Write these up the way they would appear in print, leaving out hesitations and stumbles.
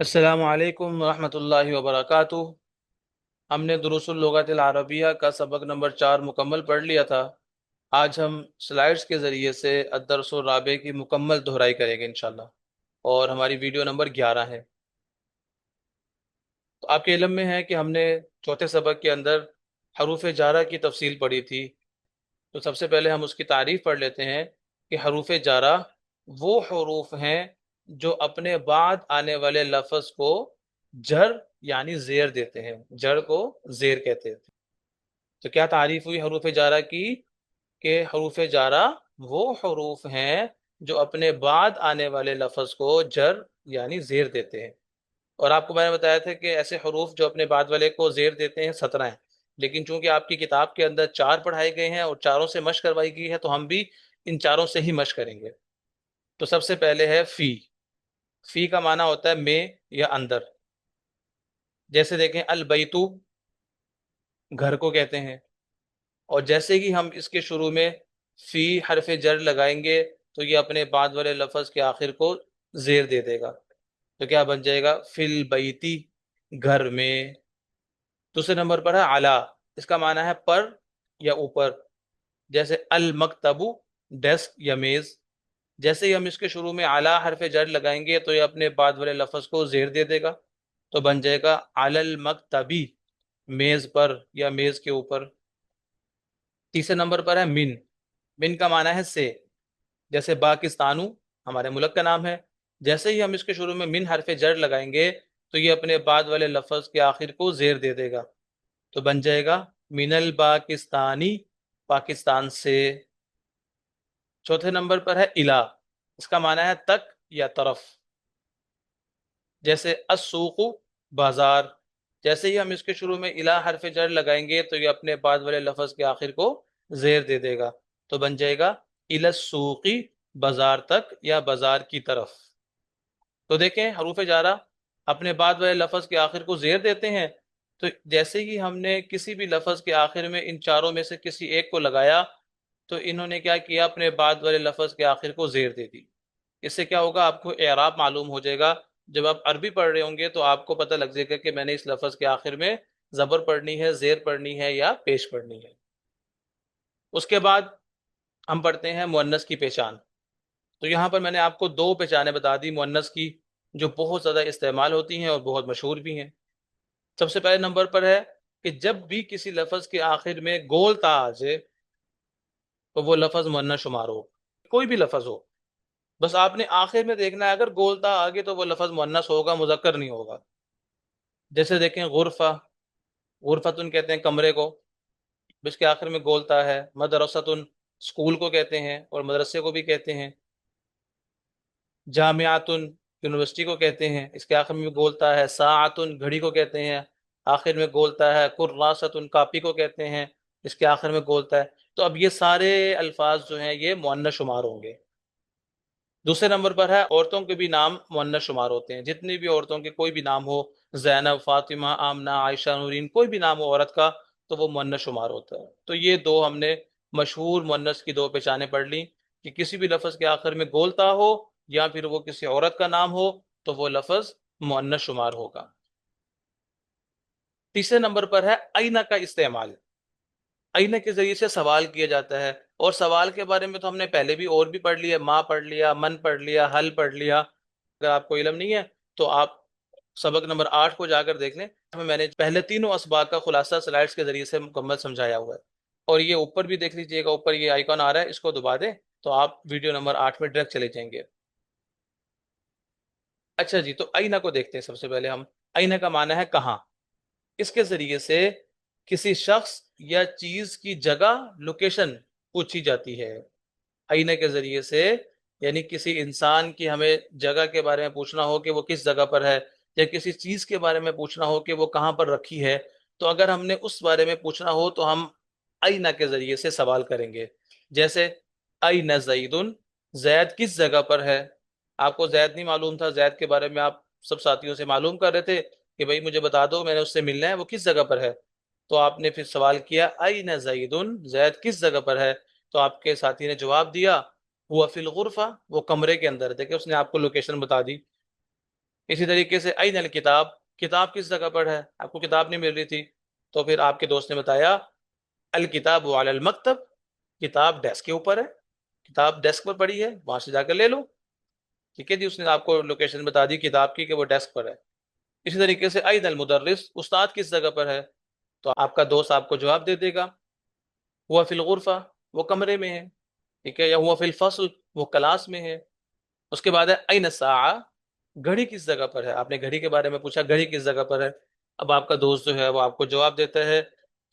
السلام علیکم ورحمۃ اللہ وبرکاتہ۔ ہم نے دروس اللغت العربیہ کا سبق نمبر 4 مکمل پڑھ لیا تھا۔ آج ہم سلائیڈز کے ذریعے سے الدرس الرابع کی مکمل دہرائی کریں گے انشاءاللہ، اور ہماری ویڈیو نمبر 11 ہے۔ تو آپ کے علم میں ہے کہ ہم نے چوتھے سبق کے اندر حروف جارہ کی تفصیل پڑھی تھی۔ تو سب سے پہلے ہم اس کی تعریف پڑھ لیتے ہیں کہ حروف جارہ وہ حروف ہیں جو اپنے بعد آنے والے لفظ کو جر یعنی زیر دیتے ہیں۔ جر کو زیر کہتے ہیں۔ تو کیا تعریف ہوئی حروف جارہ کی؟ کہ حروف جارہ وہ حروف ہیں جو اپنے بعد آنے والے لفظ کو جر یعنی زیر دیتے ہیں۔ اور آپ کو میں نے بتایا تھا کہ ایسے حروف جو اپنے بعد والے کو زیر دیتے ہیں 17 ہیں، لیکن چونکہ آپ کی کتاب کے اندر 4 پڑھائے گئے ہیں اور چاروں سے مشق کروائی گئی ہے، تو ہم بھی ان چاروں سے ہی مشق کریں گے۔ تو سب سے پہلے ہے فی۔ فی کا معنی ہوتا ہے میں یا اندر۔ جیسے دیکھیں البیتو، گھر کو کہتے ہیں، اور جیسے ہی ہم اس کے شروع میں فی حرف جر لگائیں گے تو یہ اپنے بعد والے لفظ کے آخر کو زیر دے دے گا، تو کیا بن جائے گا؟ فی البیتی، گھر میں۔ دوسرے نمبر پر ہے علی، اس کا معنی ہے پر یا اوپر۔ جیسے المکتب، ڈیسک یا میز۔ جیسے ہی ہم اس کے شروع میں علی حرف جر لگائیں گے تو یہ اپنے بعد والے لفظ کو زیر دے دے گا، تو بن جائے گا علی المکتبی، میز پر یا میز کے اوپر۔ تیسرے نمبر پر ہے من۔ من کا معنی ہے سے۔ جیسے پاکستانو، ہمارے ملک کا نام ہے، جیسے ہی ہم اس کے شروع میں من حرف جر لگائیں گے تو یہ اپنے بعد والے لفظ کے آخر کو زیر دے دے گا، تو بن جائے گا من الپاکستانی، پاکستان سے۔ چوتھے نمبر پر ہے الا، اس کا معنی ہے تک یا طرف۔ جیسے السوق، بازار۔ جیسے ہی ہم اس کے شروع میں الا حرف جر لگائیں گے تو یہ اپنے بعد والے لفظ کے آخر کو زیر دے دے گا، تو بن جائے گا الی السوقی، بازار تک یا بازار کی طرف۔ تو دیکھیں حروف جارہ اپنے بعد والے لفظ کے آخر کو زیر دیتے ہیں، تو جیسے ہی ہم نے کسی بھی لفظ کے آخر میں ان چاروں میں سے کسی ایک کو لگایا تو انہوں نے کیا کیا؟ اپنے بعد والے لفظ کے آخر کو زیر دے دی۔ اس سے کیا ہوگا؟ آپ کو اعراب معلوم ہو جائے گا۔ جب آپ عربی پڑھ رہے ہوں گے تو آپ کو پتہ لگ جائے گا کہ میں نے اس لفظ کے آخر میں زبر پڑھنی ہے، زیر پڑھنی ہے یا پیش پڑھنی ہے۔ اس کے بعد ہم پڑھتے ہیں مؤنث کی پہچان۔ تو یہاں پر میں نے آپ کو 2 پہچانیں بتا دی مؤنث کی، جو بہت زیادہ استعمال ہوتی ہیں اور بہت مشہور بھی ہیں۔ سب سے پہلے نمبر پر ہے کہ جب بھی کسی لفظ کے آخر میں گول تا آ جائے تو وہ لفظ مؤنث شمار ہو، کوئی بھی لفظ ہو، بس آپ نے آخر میں دیکھنا ہے اگر گول تا آگے تو وہ لفظ مؤنث ہوگا، مذکر نہیں ہوگا۔ جیسے دیکھیں غرفہ، غرفتن کہتے ہیں کمرے کو، اس کے آخر میں گول تا ہے۔ مدرستن، اسکول کو کہتے ہیں اور مدرسے کو بھی کہتے ہیں۔ جامعاتن، یونیورسٹی کو کہتے ہیں، اس کے آخر میں گولتا ہے۔ ساعتن، گھڑی کو کہتے ہیں، آخر میں گولتا ہے۔ کراستن، کاپی کو کہتے ہیں، اس کے آخر میں گولتا ہے۔ تو اب یہ سارے الفاظ جو ہیں یہ مؤنث شمار ہوں گے۔ دوسرے نمبر پر ہے عورتوں کے بھی نام مؤنث شمار ہوتے ہیں۔ جتنی بھی عورتوں کے کوئی بھی نام ہو، زینب، فاطمہ، آمنہ، عائشہ، نورین، کوئی بھی نام ہو عورت کا تو وہ مؤنث شمار ہوتا ہے۔ تو یہ 2 ہم نے مشہور مؤنث کی 2 پہچانیں پڑھ لی، کہ کسی بھی لفظ کے آخر میں گولتا ہو یا پھر وہ کسی عورت کا نام ہو تو وہ لفظ مؤنث شمار ہوگا۔ تیسرے نمبر پر ہے اینہ کا استعمال۔ اینہ کے ذریعے سے سوال کیا جاتا ہے، اور سوال کے بارے میں تو ہم نے پہلے بھی اور بھی پڑھ لیا، ما پڑھ لیا، من پڑھ لیا، حل پڑھ لیا۔ اگر آپ کو علم نہیں ہے تو آپ سبق نمبر 8 کو جا کر دیکھ لیں، میں نے پہلے تینوں اسباق کا خلاصہ سلائڈز کے ذریعے سے مکمل سمجھایا ہوا ہے۔ اور یہ اوپر بھی دیکھ لیجئے گا، اوپر یہ آئیکن آ رہا ہے، اس کو دبا دیں تو آپ ویڈیو نمبر 8 میں ڈائریکٹ چلے جائیں گے۔ اچھا جی، تو اینہ کو دیکھتے ہیں۔ سب سے پہلے ہم اینہ کا معنی ہے کہاں۔ اس کے ذریعے سے کسی شخص یا چیز کی جگہ، لوکیشن پوچھی جاتی ہے۔ اینہ کے ذریعے سے یعنی کسی انسان کی ہمیں جگہ کے بارے میں پوچھنا ہو کہ وہ کس جگہ پر ہے، یا کسی چیز کے بارے میں پوچھنا ہو کہ وہ کہاں پر رکھی ہے، تو اگر ہم نے اس بارے میں پوچھنا ہو تو ہم اینہ کے ذریعے سے سوال کریں گے۔ جیسے اینہ زیدن، زید کس جگہ پر ہے۔ آپ کو زید نہیں معلوم تھا، زید کے بارے میں آپ سب ساتھیوں سے معلوم کر رہے تھے کہ بھائی مجھے بتا دو، میں نے اس سے ملنا ہے، وہ کس جگہ پر ہے۔ تو آپ نے پھر سوال کیا اینہ زیدن، زید کس جگہ پر ہے، تو آپ کے ساتھی نے جواب دیا ہوا فی الغرفہ، وہ کمرے کے اندر۔ دیکھیں اس نے آپ کو لوکیشن بتا دی۔ اسی طریقے سے این الکتاب، کتاب کس جگہ پر ہے؟ آپ کو کتاب نہیں مل رہی تھی، تو پھر آپ کے دوست نے بتایا الکتاب علی المکتب، کتاب ڈیسک کے اوپر ہے، کتاب ڈیسک پر پڑی ہے، وہاں سے جا کر لے لو۔ ٹھیک ہے جی، اس نے آپ کو لوکیشن بتا دی کتاب کی کہ وہ ڈیسک پر ہے۔ اسی طریقے سے این المدرس، استاد کس جگہ پر ہے؟ تو آپ کا دوست آپ کو جواب دے دے گا ہوا فی الغرفہ، وہ کمرے میں ہے، ٹھیک ہے، یا ہوا فی الفصل، وہ کلاس میں ہے۔ اس کے بعد ہے این الساعہ، گھڑی کس جگہ پر ہے؟ آپ نے گھڑی کے بارے میں پوچھا، گھڑی کس جگہ پر ہے؟ اب آپ کا دوست جو ہے وہ آپ کو جواب دیتا ہے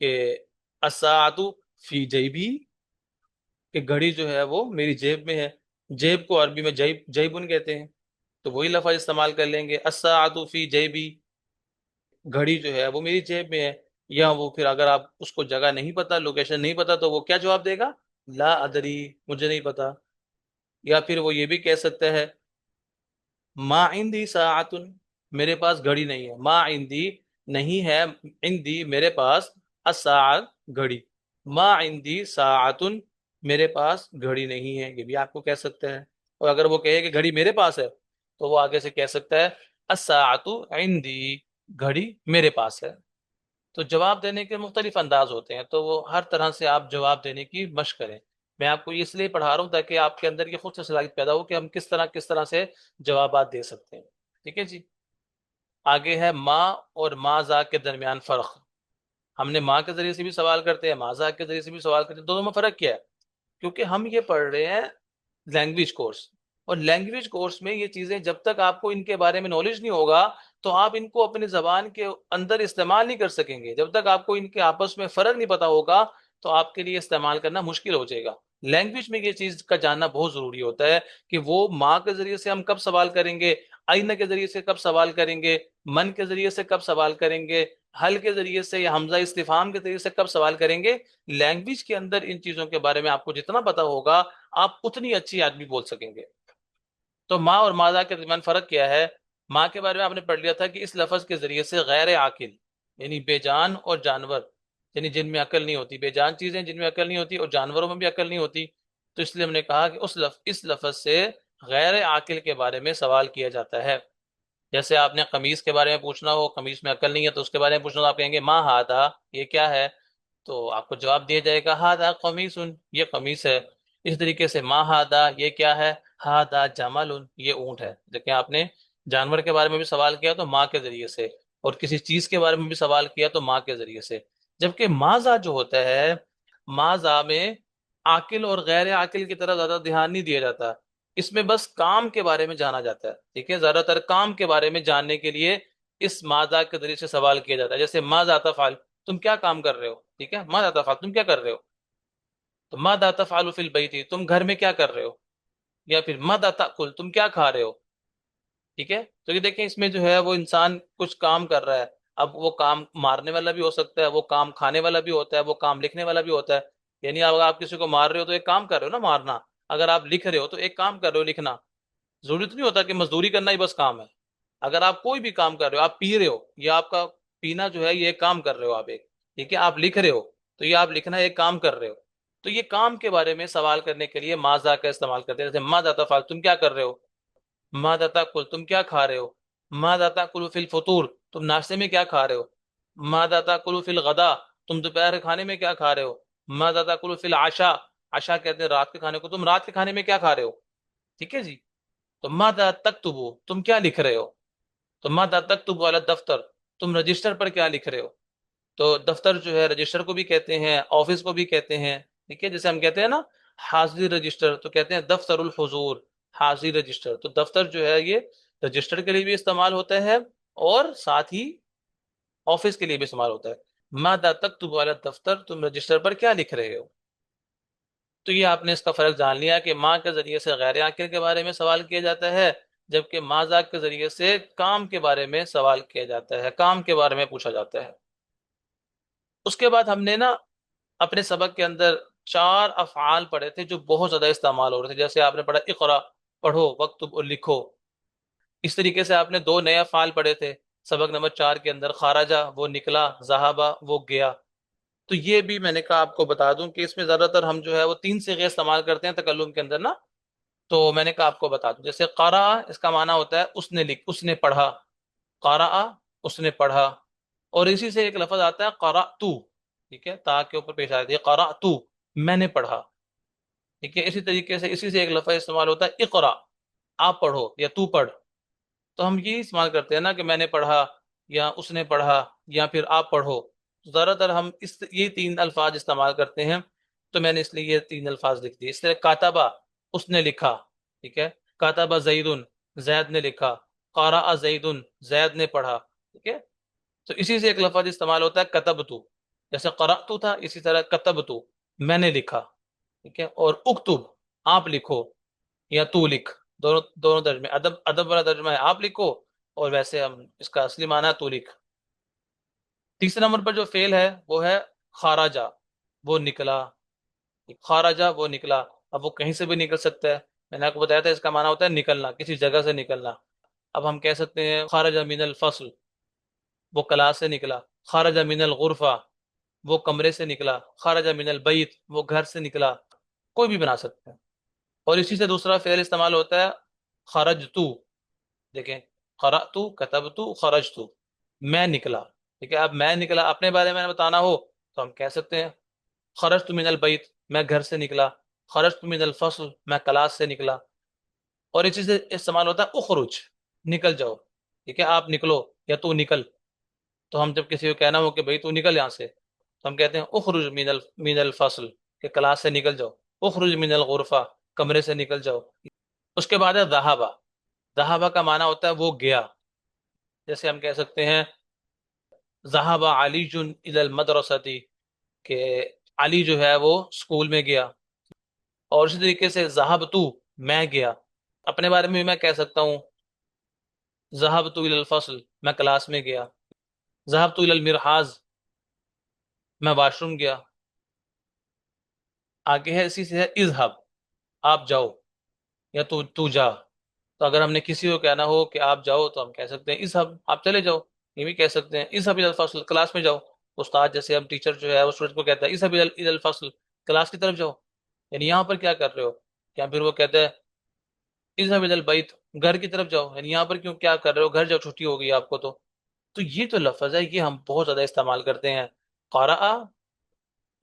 کہ الساعۃ فی جیبی، کہ گھڑی جو ہے وہ میری جیب میں ہے۔ جیب کو عربی میں جیبن کہتے ہیں، تو وہی لفظ استعمال کر لیں گے الساعۃ فی جیبی، گھڑی جو ہے وہ میری جیب میں ہے۔ یا وہ پھر اگر آپ اس کو جگہ نہیں پتا، لوکیشن نہیں پتا، تو وہ کیا جواب دے گا؟ لا ادری، مجھے نہیں پتا۔ یا پھر وہ یہ بھی کہہ سکتا ہے ما عندی ساعت، میرے پاس گھڑی نہیں ہے، ما عندی نہیں ہے، عندی میرے پاس، الساعت گھڑی، ما عندی ساعت میرے پاس گھڑی نہیں ہے، یہ بھی آپ کو کہہ سکتا ہے۔ اور اگر وہ کہے کہ گھڑی میرے پاس ہے، تو وہ آگے سے کہہ سکتا ہے الساعت عندی، گھڑی میرے پاس ہے۔ تو جواب دینے کے مختلف انداز ہوتے ہیں، تو وہ ہر طرح سے آپ جواب دینے کی مشق کریں۔ میں آپ کو اس لیے پڑھا رہا ہوں تاکہ آپ کے اندر یہ خود سے صلاحیت پیدا ہو کہ ہم کس طرح سے جوابات دے سکتے ہیں۔ ٹھیک ہے جی، آگے ہے ماں اور ماذا کے درمیان فرق۔ ہم نے ماں کے ذریعے سے بھی سوال کرتے ہیں، ماذا کے ذریعے سے بھی سوال کرتے ہیں، دونوں میں فرق کیا ہے؟ کیونکہ ہم یہ پڑھ رہے ہیں لینگویج کورس، اور لینگویج کورس میں یہ چیزیں جب تک آپ کو ان کے بارے میں نالج نہیں ہوگا تو آپ ان کو اپنی زبان کے اندر استعمال نہیں کر سکیں گے۔ جب تک آپ کو ان کے آپس میں فرق نہیں پتا ہوگا تو آپ کے لیے استعمال کرنا مشکل ہو جائے گا۔ لینگویج میں یہ چیز کا جاننا بہت ضروری ہوتا ہے کہ وہ ماں کے ذریعے سے ہم کب سوال کریں گے، آئینہ کے ذریعے سے کب سوال کریں گے، من کے ذریعے سے کب سوال کریں گے، حل کے ذریعے سے یا حمزہ استفہام کے ذریعے سے کب سوال کریں گے۔ لینگویج کے اندر ان چیزوں کے بارے میں آپ کو جتنا پتا ہوگا آپ اتنی اچھی آدمی بول سکیں گے۔ تو ماں اور ماذا کے درمیان فرق کیا ہے؟ ماں کے بارے میں آپ نے پڑھ لیا تھا کہ اس لفظ کے ذریعے سے غیر عاقل، یعنی بے جان اور جانور، یعنی جن میں عقل نہیں ہوتی، بے جان چیزیں جن میں عقل نہیں ہوتی اور جانوروں میں بھی عقل نہیں ہوتی، تو اس لیے ہم نے کہا کہ اس لفظ سے غیر عاقل کے بارے میں سوال کیا جاتا ہے۔ جیسے آپ نے قمیص کے بارے میں پوچھنا ہو، قمیص میں عقل نہیں ہے تو اس کے بارے میں پوچھنا ہو، آپ کہیں گے ما ہادا، یہ کیا ہے؟ تو آپ کو جواب دیا جائے گا ہادا قمیص، یہ قمیص ہے۔ اس طریقے سے ما ہادا، یہ کیا ہے؟ ہادا جمل، یہ اونٹ ہے۔ دیکھیں آپ نے جانور کے بارے میں بھی سوال کیا تو ماں کے ذریعے سے، اور کسی چیز کے بارے میں بھی سوال کیا تو ماں کے ذریعے سے۔ جبکہ ماذا جو ہوتا ہے، ماذا میں عاقل اور غیر عاقل کی طرف زیادہ دھیان نہیں دیا جاتا، اس میں بس کام کے بارے میں جانا جاتا ہے۔ ٹھیک ہے، زیادہ تر کام کے بارے میں جاننے کے لیے اس ماذا کے ذریعے سے سوال کیا جاتا ہے۔ جیسے ماذا تفعل، تم کیا کام کر رہے ہو؟ ٹھیک ہے، ماذا تفعل، تم کیا کر رہے ہو؟ تو ماذا تفعل فی البیت، تم گھر میں کیا کر رہے ہو؟ یا پھر ماذا تاکل، تم کیا کھا رہے ہو؟ ٹھیک ہے، تو یہ دیکھیں اس میں جو ہے وہ انسان کچھ کام کر رہا ہے۔ اب وہ کام مارنے والا بھی ہو سکتا ہے، وہ کام کھانے والا بھی ہوتا ہے، وہ کام لکھنے والا بھی ہوتا ہے۔ یعنی اگر آپ کسی کو مار رہے ہو تو ایک کام کر رہے ہو نا، مارنا۔ اگر آپ لکھ رہے ہو تو ایک کام کر رہے ہو، لکھنا۔ ضرورت نہیں ہوتا کہ مزدوری کرنا ہی بس کام ہے۔ اگر آپ کوئی بھی کام کر رہے ہو، آپ پی رہے ہو، یا آپ کا پینا جو ہے یہ ایک کام کر رہے ہو آپ ایک، ٹھیک ہے، آپ لکھ رہے ہو تو یہ آپ لکھنا ایک کام کر رہے ہو۔ تو یہ کام کے بارے میں سوال کرنے کے لیے ماذا کا استعمال کرتے ہیں۔ جیسے ماذا تفعل، تم کیا کر رہے ہو؟ ماذا تاکل، تم کیا کھا رہے ہو؟ ماذا تاکل فی الفطور، تم ناشتے میں کیا کھا رہے ہو؟ ماذا تاکل فی الغداء، تم دوپہر کے کھانے میں کیا کھا رہے ہو؟ ماذا تاکل فی العشاء، عشاء کہتے ہیں رات کے کھانے کو، تم رات کے کھانے میں کیا کھا رہے ہو؟ ٹھیک ہے جی۔ تو ماذا تکتبو، تم کیا لکھ رہے ہو؟ تو ماذا تکتب علی الدفتر، تم رجسٹر پر کیا لکھ رہے ہو؟ تو دفتر جو ہے رجسٹر کو بھی کہتے ہیں، آفس کو بھی کہتے ہیں۔ ٹھیک ہے، جیسے ہم کہتے ہیں نا حاضری رجسٹر، تو کہتے ہیں دفتر الحضور، حاضری رجسٹر۔ تو دفتر جو ہے یہ رجسٹر کے لیے بھی استعمال ہوتا ہے اور ساتھ ہی آفس کے لیے بھی استعمال ہوتا ہے۔ ماذا تکتب علی الدفتر، تم رجسٹر پر کیا لکھ رہے ہو؟ تو یہ آپ نے اس کا فرق جان لیا کہ ماں کے ذریعے سے غیر عاقل کے بارے میں سوال کیا جاتا ہے، جبکہ ماذا کے ذریعے سے کام کے بارے میں سوال کیا جاتا ہے، کام کے بارے میں پوچھا جاتا ہے۔ اس کے بعد ہم نے نا اپنے سبق کے اندر 4 افعال پڑھے تھے جو بہت زیادہ استعمال ہو رہے تھے۔ جیسے آپ نے پڑھا اقرا، پڑھو، وکتب اور لکھو۔ اس طریقے سے آپ نے 2 نئے افعال پڑھے تھے سبق نمبر 4 کے اندر، خارجہ وہ نکلا، ذہابہ وہ گیا۔ تو یہ بھی میں نے کہا آپ کو بتا دوں کہ اس میں زیادہ تر ہم جو ہے وہ 3 صیغے استعمال کرتے ہیں تکلم کے اندر نا، تو میں نے کہا آپ کو بتا دوں، جیسے قرأ اس کا معنی ہوتا ہے اس نے پڑھا، قرأ اس نے پڑھا، اور اسی سے ایک لفظ آتا ہے قرأتو، ٹھیک ہے، تا کے اوپر پیش آتی ہے قرأتو، میں نے پڑھا، ٹھیک ہے، اسی طریقے سے اسی سے ایک لفظ استعمال ہوتا ہے اقرا، آپ پڑھو یا تو پڑھ، تو ہم یہ استعمال کرتے ہیں نا کہ میں نے پڑھا یا اس نے پڑھا یا پھر آپ پڑھو، زیادہ تر ہم یہ تین الفاظ استعمال کرتے ہیں، تو میں نے اس لیے یہ تین الفاظ لکھ دیے۔ اس طرح کاتبہ اس نے لکھا، ٹھیک ہے، کاتبہ زید زید نے لکھا، قرأ زید زید نے پڑھا، ٹھیک ہے، تو اسی سے ایک لفظ استعمال ہوتا ہے کتبتو، جیسے قرأتو تھا اسی طرح کتبتو میں نے لکھا، ٹھیک ہے، اور اکتب آپ لکھو یا تو لکھ، دونوں دونوں ترجمے، ادب ادب والا ترجمہ ہے آپ لکھو، اور ویسے ہم اس کا اصلی معنی ہے تو لکھ۔ تیسرے نمبر پر جو فعل ہے وہ ہے خارجہ، وہ نکلا، خارجہ وہ نکلا، اب وہ کہیں سے بھی نکل سکتا ہے، میں نے آپ کو بتایا تھا اس کا معنی ہوتا ہے نکلنا، کسی جگہ سے نکلنا، اب ہم کہہ سکتے ہیں خارج من الفصل، وہ کلاس سے نکلا، خارج من الغرفہ وہ کمرے سے نکلا، خارج من البیت وہ گھر سے نکلا، کوئی بھی بنا سکتے ہیں۔ اور اسی سے دوسرا فعل استعمال ہوتا ہے خرجتو، دیکھیں قرأتو کتبتو خرجتو، میں نکلا، ٹھیک ہے، اب میں نکلا اپنے بارے میں بتانا ہو تو ہم کہہ سکتے ہیں خرجت من البیت میں گھر سے نکلا، خرجت من الفصل میں کلاس سے نکلا، اور اسی سے استعمال ہوتا ہے اخرج، نکل جاؤ، ٹھیک ہے، آپ نکلو یا تو نکل، تو ہم جب کسی کو کہنا ہو کہ بھائی تو نکل یہاں سے، تو ہم کہتے ہیں اخرج من الفصل، کہ کلاس سے نکل جاؤ، اخرج من الغرفہ کمرے سے نکل جاؤ۔ اس کے بعد ہے ذہبہ، ذہبہ کا معنی ہوتا ہے وہ گیا، جیسے ہم کہہ سکتے ہیں ذہب علی الی المدرسۃ، کہ علی جو ہے وہ اسکول میں گیا، اور اسی طریقے سے ذہبت میں گیا، اپنے بارے میں بھی میں کہہ سکتا ہوں ذہبت الی الفصل میں کلاس میں گیا، ذہبت الی المرحاض میں واش روم گیا۔ آگے ہے اسی سے ہے اذهب آپ جاؤ یا تو جا، تو اگر ہم نے کسی کو کہنا ہو کہ آپ جاؤ تو ہم کہہ سکتے ہیں اذهب آپ چلے جاؤ، یہ بھی کہہ سکتے ہیں اذهب الی الفصل کلاس میں جاؤ، استاد جیسے ہم ٹیچر جو ہے وہ اسٹوڈنٹ کو کہتا ہے اذهب الی الفصل کلاس کی طرف جاؤ، یعنی یہاں پر کیا کر رہے ہو، یا پھر وہ کہتا ہے اذهب الی البیت گھر کی طرف جاؤ، یعنی یہاں پر کیوں کیا کر رہے ہو، گھر جاؤ چھٹی ہو گئی آپ کو، تو یہ جو لفظ ہے یہ ہم بہت زیادہ استعمال کرتے ہیں۔ قرأ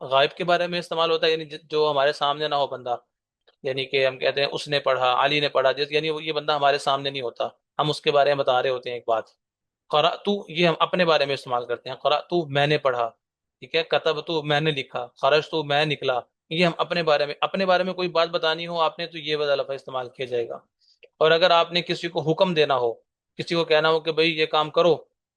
غائب کے بارے میں استعمال ہوتا ہے، یعنی جو ہمارے سامنے نہ ہو بندہ، یعنی کہ ہم کہتے ہیں اس نے پڑھا علی نے پڑھا، یعنی یہ بندہ ہمارے سامنے نہیں ہوتا، ہم اس کے بارے میں بتا رہے ہوتے ہیں ایک بات۔ قرأتو یہ ہم اپنے بارے میں استعمال کرتے ہیں، قرأتو میں نے پڑھا، ٹھیک ہے، کتبتو میں نے لکھا، خرجتو میں نکلا، یہ ہم اپنے بارے میں کوئی بات بتانی ہو آپ نے تو یہ والا لفظ استعمال کیا جائے گا۔ اور اگر آپ نے کسی کو حکم دینا ہو، کسی کو کہنا ہو کہ بھئی یہ کام کرو،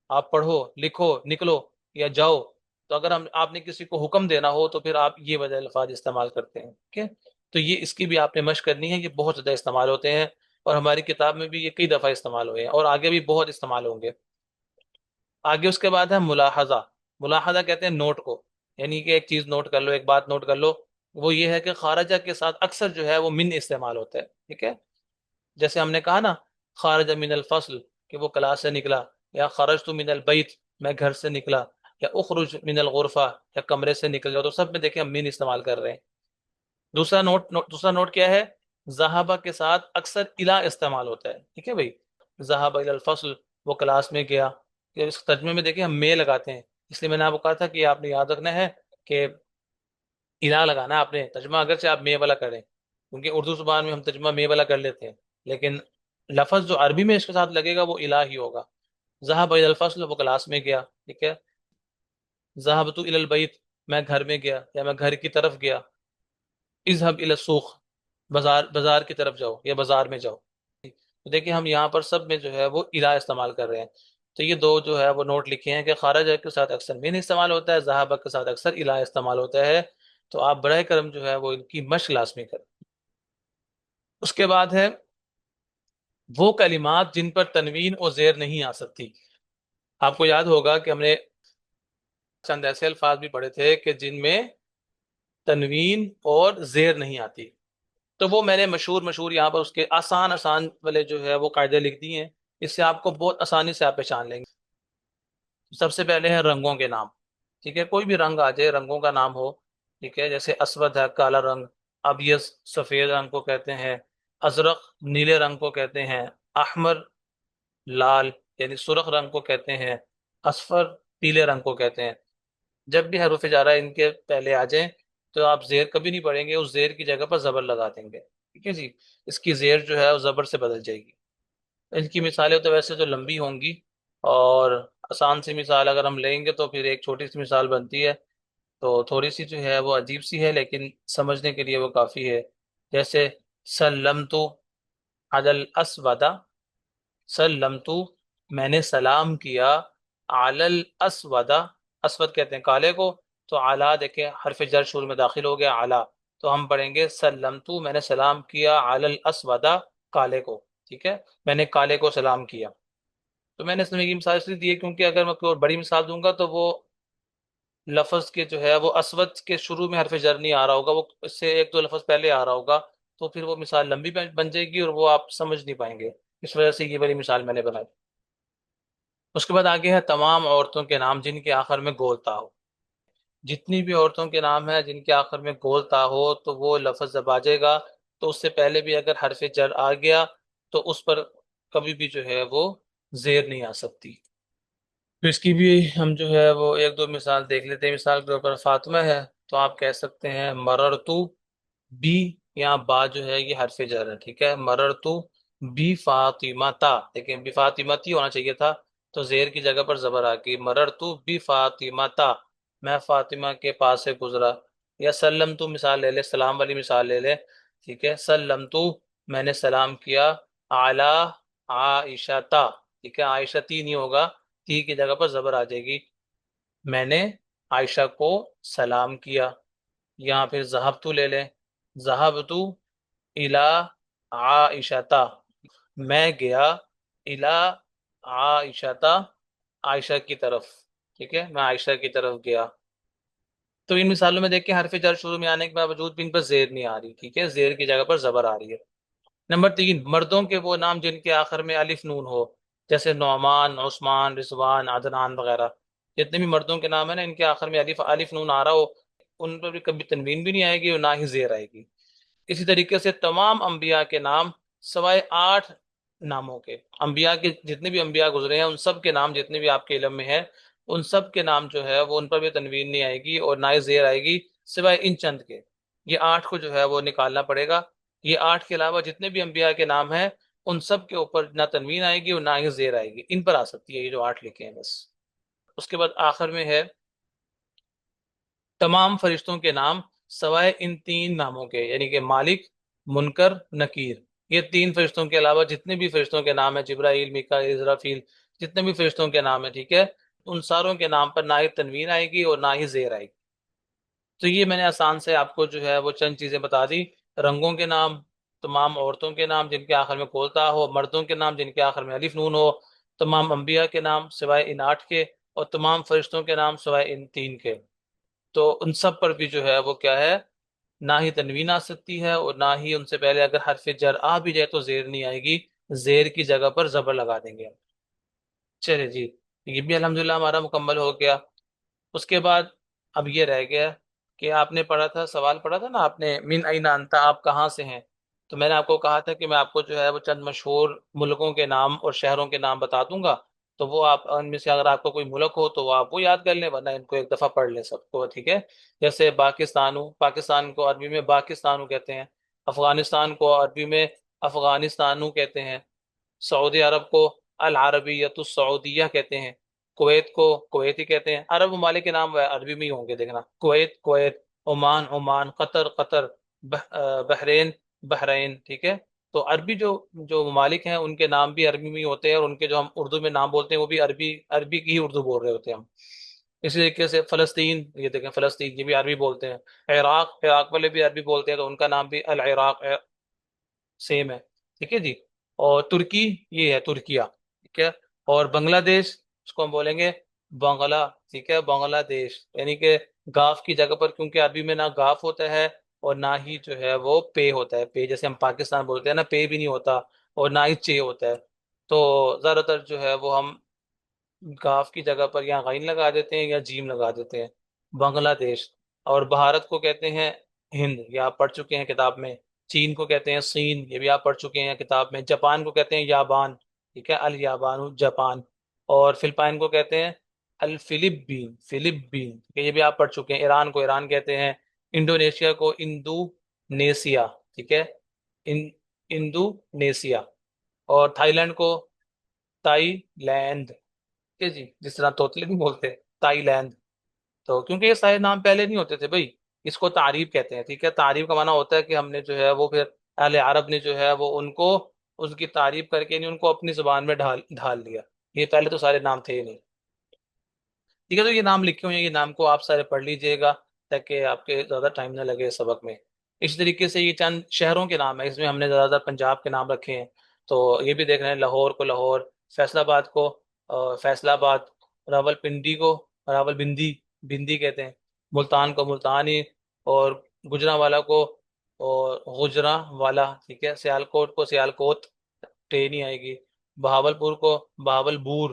آپ پڑھو لکھو نکلو یا جاؤ، تو اگر آپ نے کسی کو حکم دینا ہو تو پھر آپ یہ وجہ الفاظ استعمال کرتے ہیں، ٹھیک ہے، تو یہ اس کی بھی آپ نے مشق کرنی ہے، یہ بہت زیادہ استعمال ہوتے ہیں، اور ہماری کتاب میں بھی یہ کئی دفعہ استعمال ہوئے ہیں اور آگے بھی بہت استعمال ہوں گے۔ آگے اس کے بعد ہے ملاحظہ، ملاحظہ کہتے ہیں نوٹ کو، یعنی کہ ایک چیز نوٹ کر لو، ایک بات نوٹ کر لو، وہ یہ ہے کہ خارجہ کے ساتھ اکثر جو ہے وہ من استعمال ہوتا ہے، ٹھیک ہے، جیسے ہم نے کہا نا خارج من الفصل کہ وہ کلاس سے نکلا، یا خرجت من البیت میں گھر سے نکلا، یا اخرج من الغرفہ یا کمرے سے نکل جاؤ، تو سب میں دیکھیں ہم من استعمال کر رہے ہیں۔ دوسرا نوٹ کیا ہے، ذہابہ کے ساتھ اکثر الا استعمال ہوتا ہے، ٹھیک ہے بھائی، ذہاب الی الفصل وہ کلاس میں گیا، اس ترجمے میں دیکھیں ہم میں لگاتے ہیں، اس لیے میں نے آپ کو کہا تھا کہ آپ نے یاد رکھنا ہے کہ الا لگانا ہے آپ نے، ترجمہ اگرچہ آپ میں والا کریں، کیونکہ اردو زبان میں ہم ترجمہ میں والا کر لیتے ہیں، لیکن لفظ جو عربی میں اس کے ساتھ لگے گا وہ الہ ہی ہوگا۔ ذهب الى الفصل وہ کلاس میں گیا، ٹھیک ہے، ذهبت الى البیت میں گھر میں گیا یا میں گھر کی طرف گیا، اذهب الى السوق بازار کی طرف جاؤ یا بازار میں جاؤ، تو دیکھیں ہم یہاں پر سب میں جو ہے وہ الہ استعمال کر رہے ہیں، تو یہ دو جو ہے وہ نوٹ لکھے ہیں کہ خارج کے ساتھ اکثر مین استعمال ہوتا ہے، ذهب کے ساتھ اکثر الہ استعمال ہوتا ہے، تو آپ براہ کرم جو ہے وہ ان کی مشق لازمی کریں۔ اس کے بعد ہے وہ کلمات جن پر تنوین اور زیر نہیں آ سکتی، آپ کو یاد ہوگا کہ ہم نے چند ایسے الفاظ بھی پڑھے تھے کہ جن میں تنوین اور زیر نہیں آتی، تو وہ میں نے مشہور یہاں پر اس کے آسان والے جو ہے وہ قاعدے لکھ دیے ہیں، اس سے آپ کو بہت آسانی سے آپ پہچان لیں گے۔ سب سے پہلے ہے رنگوں کے نام، ٹھیک ہے، کوئی بھی رنگ آ جائے رنگوں کا نام ہو، ٹھیک ہے، جیسے اسود ہے کالا رنگ، ابیض سفید رنگ کو کہتے ہیں، ازرق نیلے رنگ کو کہتے ہیں، احمر لال یعنی سرخ رنگ کو کہتے ہیں، اصفر پیلے رنگ کو کہتے ہیں۔ جب بھی حروف جارہ ان کے پہلے آ جائیں تو آپ زیر کبھی نہیں پڑھیں گے، اس زیر کی جگہ پر زبر لگا دیں گے، ٹھیک ہے جی؟ اس کی زیر جو ہے وہ زبر سے بدل جائے گی۔ ان کی مثالیں تو ویسے تو لمبی ہوں گی، اور آسان سی مثال اگر ہم لیں گے تو پھر ایک چھوٹی سی مثال بنتی ہے، تو تھوڑی سی جو ہے وہ عجیب سی ہے لیکن سمجھنے کے لیے وہ کافی ہے۔ جیسے سلمتو علی الاسود، سلمتو میں نے سلام کیا، علی الاسود اسود کہتے ہیں کالے کو، تو اعلیٰ دیکھیں حرف جر شروع میں داخل ہو گیا اعلیٰ، تو ہم پڑھیں گے سلمتو میں نے سلام کیا علی الاسود کالے کو، ٹھیک ہے؟ میں نے کالے کو سلام کیا۔ تو میں نے اس میں کی مثال اس لیے دی ہے کیونکہ اگر میں کوئی اور بڑی مثال دوں گا تو وہ لفظ کے جو ہے وہ اسود کے شروع میں حرف جر نہیں آ رہا ہوگا، وہ اس سے ایک دو لفظ پہلے آ رہا ہوگا، تو پھر وہ مثال لمبی بن جائے گی اور وہ آپ سمجھ نہیں پائیں گے، اس وجہ سے یہ بڑی مثال میں نے بنائی۔ اس کے بعد آگے ہے تمام عورتوں کے نام جن کے آخر میں گول تا ہو۔ جتنی بھی عورتوں کے نام ہیں جن کے آخر میں گول تا ہو تو وہ لفظ جب آ جائے گا تو اس سے پہلے بھی اگر حرف جر آ گیا تو اس پر کبھی بھی جو ہے وہ زیر نہیں آ سکتی۔ تو اس کی بھی ہم جو ہے وہ ایک دو مثال دیکھ لیتے ہیں۔ مثال کے طور پر فاطمہ ہے تو آپ کہہ سکتے ہیں مررتو بی، یہاں با جو ہے یہ حرف جر ہے، ٹھیک ہے؟ مررتو بی فاطمہ تا، دیکھیں بی فاطمہ تی ہونا چاہیے تھا تو زیر کی جگہ پر زبر آ گئی، مررتو بی فاطمہ تا میں فاطمہ کے پاس سے گزرا۔ یا سلم تو مثال لے لے، سلام والی مثال لے لے، ٹھیک ہے؟ سلم تو میں نے سلام کیا اعلی عائشہ تا، ٹھیک ہے؟ عائشہ تی نہیں ہوگا، تی کی جگہ پر زبر آ جائے گی، میں نے عائشہ کو سلام کیا۔ یہاں پھر ذہب تو لے لیں، ذہب تو الا عائشہ تا میں گیا الا عائشہ عائشہ کی طرف، ٹھیک ہے؟ میں عائشہ کی طرف گیا۔ تو ان مثالوں میں دیکھ کے حرف جر شروع میں آنے کے باوجود بھی ان پر زیر نہیں آ رہی، ٹھیک ہے؟ زیر کی جگہ پر زبر آ رہی ہے۔ نمبر 3، مردوں کے وہ نام جن کے آخر میں الف نون ہو، جیسے نعمان، عثمان، رضوان، عدنان وغیرہ۔ جتنے بھی مردوں کے نام ہیں نا ان کے آخر میں الف نون آ رہا ہو، ان پر بھی کبھی تنوین بھی نہیں آئے گی اور نہ ہی زیر آئے گی۔ اسی طریقے سے تمام انبیاء کے نام سوائے 8 ناموں کے، انبیاء کے جتنے بھی انبیاء گزرے ہیں ان سب کے نام جتنے بھی آپ کے علم میں ہیں ان سب کے نام جو ہے وہ ان پر بھی تنوین نہیں آئے گی اور نہ ہی زیر آئے گی، سوائے ان چند کے۔ یہ 8 کو جو ہے وہ نکالنا پڑے گا۔ یہ 8 کے علاوہ جتنے بھی انبیاء کے نام ہیں ان سب کے اوپر نہ تنوین آئے گی اور نہ ہی زیر آئے گی، ان پر آ سکتی ہے یہ جو 8 لکھے ہیں بس۔ اس کے بعد آخر میں ہے تمام فرشتوں کے نام سوائے ان 3 ناموں کے، یعنی کہ مالک، منکر، نکیر۔ یہ 3 فرشتوں کے علاوہ جتنے بھی فرشتوں کے نام ہیں، جبرائیل، میکائیل، اسرافیل، جتنے بھی فرشتوں کے نام ہیں، ٹھیک ہے؟ ان ساروں کے نام پر نہ ہی تنوین آئے گی اور نہ ہی زیر آئے گی۔ تو یہ میں نے آسان سے آپ کو جو ہے وہ چند چیزیں بتا دی۔ رنگوں کے نام، تمام عورتوں کے نام جن کے آخر میں کولتا ہو، مردوں کے نام جن کے آخر میں الف نون ہو، تمام انبیاء کے نام سوائے ان 8 کے، اور تمام فرشتوں کے نام سوائے ان 3 کے۔ تو ان سب پر بھی جو ہے وہ کیا ہے، نہ ہی تنوین آ سکتی ہے اور نہ ہی ان سے پہلے اگر حرف جر آ بھی جائے تو زیر نہیں آئے گی، زیر کی جگہ پر زبر لگا دیں گے۔ چلے جی، یہ بھی الحمدللہ ہمارا مکمل ہو گیا۔ اس کے بعد اب یہ رہ گیا کہ آپ نے پڑھا تھا، سوال پڑھا تھا نا آپ نے، من این انت، آپ کہاں سے ہیں؟ تو میں نے آپ کو کہا تھا کہ میں آپ کو جو ہے وہ چند مشہور ملکوں کے نام اور شہروں کے نام بتا دوں گا، تو وہ آپ ان میں سے اگر آپ کو کوئی ملک ہو تو وہ آپ وہ یاد کر لیں، ورنہ ان کو ایک دفعہ پڑھ لیں سب کو، ٹھیک ہے؟ جیسے پاکستان، پاکستان کو عربی میں پاکستان کہتے ہیں، افغانستان کو عربی میں افغانستان کہتے ہیں، سعودی عرب کو العربیت السعودیہ کہتے ہیں، کویت کو کویتی کہتے ہیں۔ عرب ممالک کے نام عربی میں ہی ہوں گے، دیکھنا، کویت کویت، عمان عمان، قطر قطر، بحرین بحرین، ٹھیک ہے؟ تو عربی جو جو ممالک ہیں ان کے نام بھی عربی میں ہی ہوتے ہیں، اور ان کے جو ہم اردو میں نام بولتے ہیں وہ بھی عربی عربی کی ہی اردو بول رہے ہوتے ہیں ہم۔ اسی طریقے سے فلسطین، یہ دیکھیں فلسطین، یہ بھی عربی بولتے ہیں۔ عراق، عراق والے بھی عربی بولتے ہیں تو ان کا نام بھی العراق سیم ہے، ٹھیک ہے جی؟ اور ترکی، یہ ہے ترکیہ، ٹھیک ہے؟ اور بنگلہ دیش، اس کو ہم بولیں گے بنگلہ، ٹھیک ہے؟ بنگلہ دیش، یعنی کہ گاف کی جگہ پر، کیونکہ عربی میں نہ گاف ہوتا ہے اور نہ ہی جو ہے وہ پے ہوتا ہے، پے جیسے ہم پاکستان بولتے ہیں نا، پے بھی نہیں ہوتا اور نہ ہی چے ہوتا ہے، تو زیادہ تر جو ہے وہ ہم گاف کی جگہ پر یا غین لگا دیتے ہیں یا جیم لگا دیتے ہیں، بنگلہ دیش۔ اور بھارت کو کہتے ہیں ہند، یہ آپ پڑھ چکے ہیں کتاب میں، چین کو کہتے ہیں سین، یہ بھی آپ پڑھ چکے ہیں کتاب میں۔ جاپان کو کہتے ہیں یابان، ٹھیک ہے، الیابان جاپان۔ اور فلپائن کو کہتے ہیں الفلپین، فلپین، ٹھیک ہے، یہ بھی آپ پڑھ چکے ہیں۔ ایران کو ایران کہتے ہیں۔ انڈونیشیا کو اندونیسیا، ٹھیک ہے، ان اندونیسیا۔ اور تھائی لینڈ کو تائی لینڈ، ٹھیک ہے جی، جس طرح توتلے نہیں بولتے، تائی لینڈ۔ تو کیونکہ یہ سارے نام پہلے نہیں ہوتے تھے بھائی، اس کو تعریب کہتے ہیں، ٹھیک ہے۔ تعریب کا معنی ہوتا ہے کہ ہم نے جو ہے وہ پھر اہل عرب نے جو ہے وہ ان کو اس کی تعریف کر کے نہیں، ان کو اپنی زبان میں ڈھال ڈھال لیا۔ یہ پہلے تو سارے نام تھے ہی نہیں، ٹھیک ہے۔ تو یہ نام لکھے ہوئے ہیں، یہ نام کو آپ سارے پڑھ لیجئے گا تاکہ آپ کے زیادہ ٹائم نہ لگے سبق میں۔ اسی طریقے سے یہ چند شہروں کے نام ہیں، اس میں ہم نے زیادہ تر پنجاب کے نام رکھے ہیں، تو یہ بھی دیکھ رہے ہیں۔ لاہور کو لاہور، فیصل آباد کو فیصل آباد، راول پنڈی کو راول بندی، بندی کہتے ہیں، ملتان کو ملتانی، اور گجرانوالا کو اور گجراں والا، ٹھیک ہے۔ سیالکوٹ کو سیالکوٹ، ٹے نہیں آئے گی۔ بہاول پور کو بہاول پور،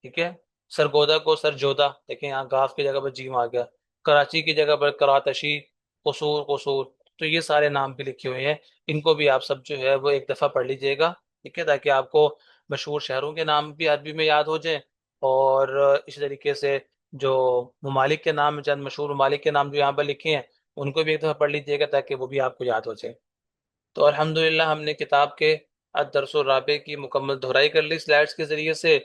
ٹھیک ہے۔ سرگودا کو سرجودا، دیکھیں یہاں گاف کی جگہ پر جیم آ گیا۔ کراچی کی جگہ پر کراتشی، قصور قصور۔ تو یہ سارے نام بھی لکھے ہوئے ہیں، ان کو بھی آپ سب جو ہے وہ ایک دفعہ پڑھ لیجئے گا، ٹھیک ہے، تاکہ آپ کو مشہور شہروں کے نام بھی عربی میں یاد ہو جائیں، اور اسی طریقے سے جو ممالک کے نام، چند مشہور ممالک کے نام جو یہاں پر لکھے ہیں، ان کو بھی ایک دفعہ پڑھ لیجئے گا تاکہ وہ بھی آپ کو یاد ہو جائے۔ تو الحمدللہ ہم نے کتاب کے الدرس الرابع کی مکمل دہرائی کر لی سلائڈس کے ذریعے سے،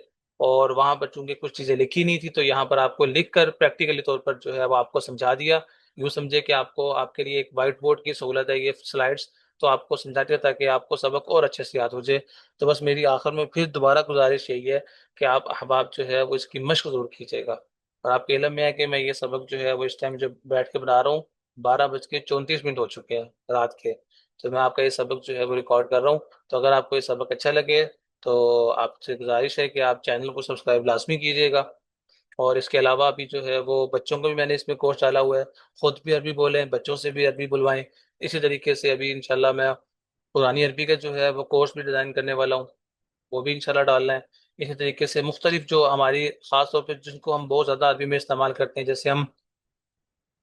اور وہاں پر چونکہ کچھ چیزیں لکھی نہیں تھی تو یہاں پر آپ کو لکھ کر پریکٹیکلی طور پر جو ہے وہ آپ کو سمجھا دیا۔ یوں سمجھے کہ آپ کو، آپ کے لیے ایک وائٹ بورڈ کی سہولت ہے یہ سلائڈس، تو آپ کو سمجھا دیا تاکہ آپ کو سبق اور اچھے سے یاد ہو جائے۔ تو بس میری آخر میں پھر دوبارہ گزارش یہی ہے کہ آپ احباب جو ہے وہ اس کی مشق ضرور کیجیے گا۔ اور آپ کے علم میں ہے کہ میں یہ سبق جو ہے وہ اس ٹائم جو بیٹھ کے بنا رہا ہوں، 12:34 ہو چکے ہیں رات کے، تو میں آپ کا یہ سبق جو ہے وہ ریکارڈ کر رہا ہوں۔ تو اگر آپ کو یہ سبق اچھا لگے تو آپ سے گزارش ہے کہ آپ چینل کو سبسکرائب لازمی کیجیے گا۔ اور اس کے علاوہ بھی جو ہے وہ بچوں کو بھی میں نے اس میں کورس ڈالا ہوا ہے، خود بھی عربی بولیں، بچوں سے بھی عربی بلوائیں۔ اسی طریقے سے ابھی انشاءاللہ میں قرآنی عربی کا جو ہے وہ کورس بھی ڈیزائن کرنے والا ہوں، وہ بھی انشاءاللہ ڈالنا ہے۔ اسی طریقے سے مختلف جو ہماری خاص طور پہ جن کو ہم بہت زیادہ عربی میں استعمال کرتے ہیں، جیسے ہم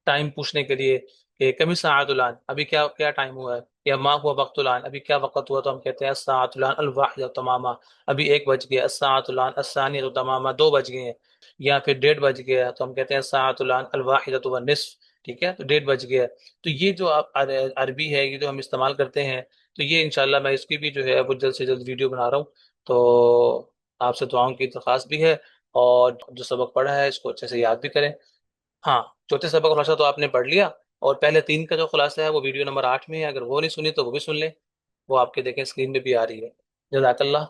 ٹائم پوچھنے کے لیے کہ کمی ساعت الان، ابھی کیا کیا ٹائم ہوا ہے، یا ما ہوا وقت الان، ابھی کیا وقت ہوا، تو ہم کہتے ہیں الساعۃ الان الواحدۃ تماما، ابھی 1 بج گیا، الساعۃ الان الثانیۃ تماما، 2 بج گئے ہیں۔ یا پھر 1:30 بج گیا تو ہم کہتے ہیں الساعۃ الان الواحدۃ والنصف، ٹھیک ہے، تو 1:30 بج گیا۔ تو یہ جو عربی ہے، یہ جو ہم استعمال کرتے ہیں، تو یہ انشاءاللہ میں اس کی بھی جو ہے وہ جلد سے جلد ویڈیو بنا رہا ہوں۔ تو آپ سے دعاؤں کی درخواست بھی ہے، اور جو سبق پڑھا ہے اس کو اچھے سے یاد بھی کریں۔ ہاں، چوتھے سبق کا خلاصہ تو آپ نے پڑھ لیا، اور پہلے 3 کا جو خلاصہ ہے وہ ویڈیو نمبر 8 میں ہے، اگر وہ نہیں سنی تو وہ بھی سن لیں، وہ آپ کے دیکھیں اسکرین پہ بھی آ رہی ہے۔ جزاک اللہ۔